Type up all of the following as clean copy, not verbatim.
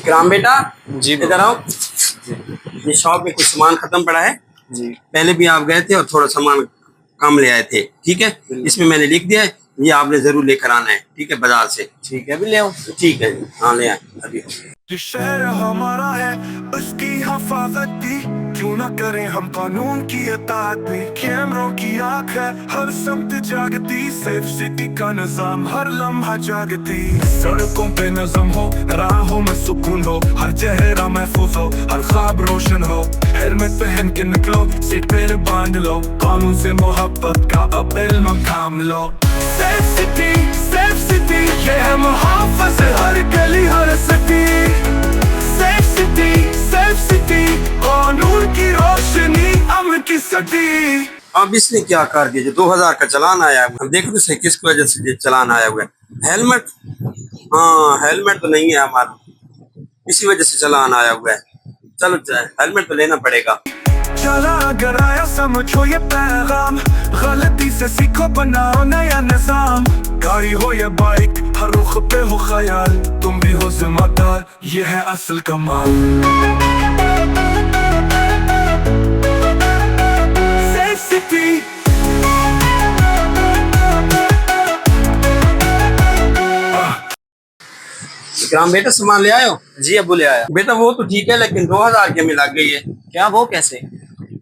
इकराम बेटा जी इधर आओ। ये शॉप में कुछ सामान खत्म पड़ा है जी। पहले भी आप गए थे और थोड़ा सामान कम ले आए थे, ठीक है। इसमें मैंने लिख दिया है, ये आपने जरूर लेकर आना है, ठीक है, बाजार से। ठीक है, अभी ले आऊं? ठीक है, हाँ ले आए अभी। ये शहर हमारा है, उसकी हिफाजत की क्यों ना करें हम, कानून की इताअत में। कैमरों की आँख है हर समत जागती, सेफ सिटी का निजाम हर लम्हा जागती। सड़कों पे नज़म हो, राहों में सुकून हो, हर चेहरा महफूज हो, हर ख्वाब रोशन हो। हेलमेट पहन के निकलो, सीट पे बांध लो, कानून से मोहब्बत का अब इल्म थाम लो। सेफ सिटी ये है मुहाफ़िज़ हर गली हर सिटी। सेफ सिटी कानून की रोशनी अमन की सदी। अब इसने क्या कर दिया, जो 2000 का चालान आया हुआ है, देखो तो सही किस वजह से ये चालान आया हुआ है। हेलमेट, हाँ हेलमेट तो नहीं है हमारा, इसी वजह से चालान आया हुआ है। चलो हेलमेट तो लेना पड़ेगा। चला अगर आया समझो ये पैगाम, गलती से सीखो बनाओ नया निजाम। गाड़ी हो या बाइक हर रुख पे हो ख्याल, तुम भी हो जिम्मेदार ये है असल कमाल। सेफ सिटी इकराम बेटा सामान ले आयो? जी अबू ले आया। बेटा वो तो ठीक है, लेकिन 2000 के में लग गई है। क्या वो कैसे?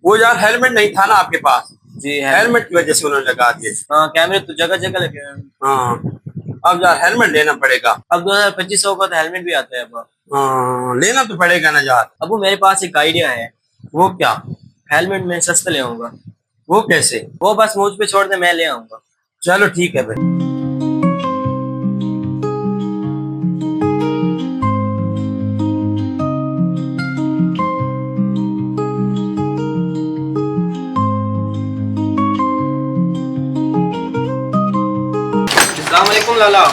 वो यार हेलमेट नहीं था ना आपके पास, जी है। हेलमेट की वजह से उन्होंने लगा दिए। हाँ कैमरे तो जगह जगह लगे हैं। हाँ अब यार हेलमेट लेना पड़ेगा। अब 2500 का तो हेलमेट भी आता है अब। हाँ लेना तो पड़ेगा ना यार। अबू मेरे पास एक आइडिया है। वो क्या? हेलमेट मैं सस्ता ले आऊंगा। वो कैसे? वो बस मुझ पे छोड़ दे, मैं ले आऊंगा। चलो ठीक है भाई। अस्सलामुअलैकुम लाला।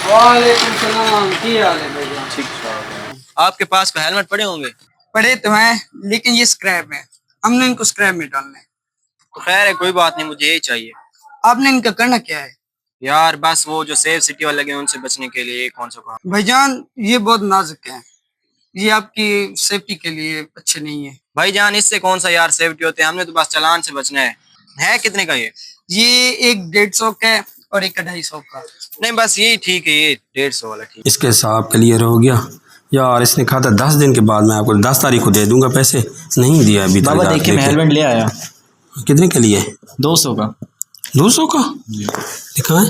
वालेकुम सलाम, की हाल है भैया? ठीक है। आपके पास कोई हेलमेट पड़े होंगे? पढ़े तो हैं, लेकिन ये स्क्रैप है, हमने इनको स्क्रैप में डालना है। तो खैर है, कोई बात नहीं, मुझे यही चाहिए। आपने इनका करना क्या है? यार बस वो जो सेफ सिटी वाले लगे हैं उनसे बचने के लिए कौन सा काम। भाईजान ये बहुत नाजुक है, ये आपकी सेफ्टी के लिए अच्छे नहीं है। भाईजान इससे कौन सा यार सेफ्टी होते हैं, हमने तो बस चालान से बचना है कितने का ये? ये एक 150 का है और एक 250 का। नहीं बस यही ठीक है, ये 150 वाला ठीक है। इसके हिसाब क्लियर हो गया यार। इसने कहा था 10 दिन के बाद मैं आपको 10 तारीख को दे दूंगा पैसे, नहीं दिया अभी तक। बाबा देखिए मैं हेलमेट ले आया। कितने के लिए? 200 का। 200 का दिखाएं?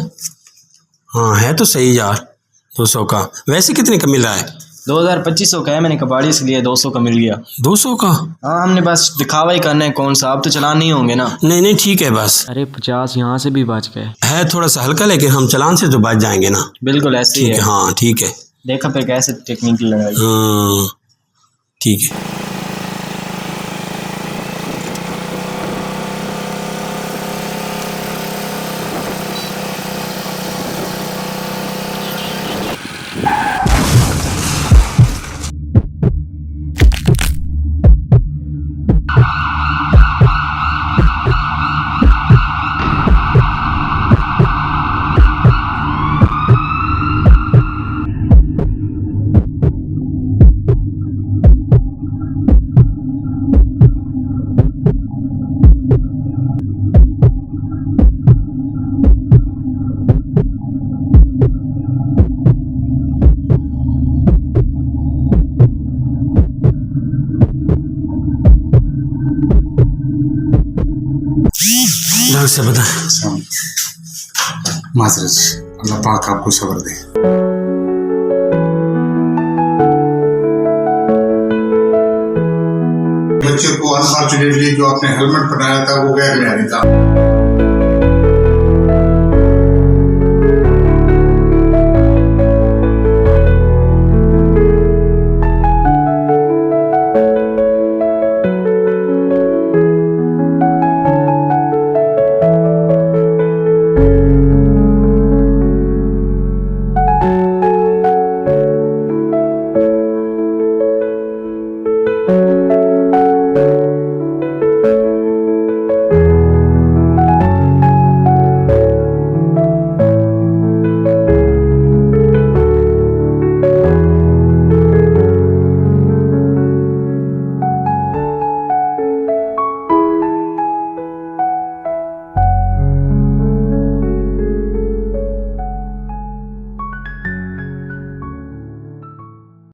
हाँ है तो सही यार, 200 का। वैसे कितने का मिल रहा है? 2500 का है, मैंने कबाड़ी से लिया, 200 का मिल गया। 200 का? हाँ हमने बस दिखावा ही करना है, कौन सा आप तो चलान नहीं होंगे ना। नहीं ठीक है बस। अरे 50 यहाँ से भी बच गए। है थोड़ा सा हल्का, लेकिन हम चालान से तो बच जाएंगे ना। बिल्कुल ऐसे ही ठीक है। हाँ ठीक है। देखा फिर कैसे टेक्निक लगाई। हाँ ठीक है। ढंग से बता। माजरत, अल्लाह पाक आपको सब्र दे। बच्चे को अनफॉर्चुनेटली जो आपने हेलमेट पहनाया था वो गैर महरी था।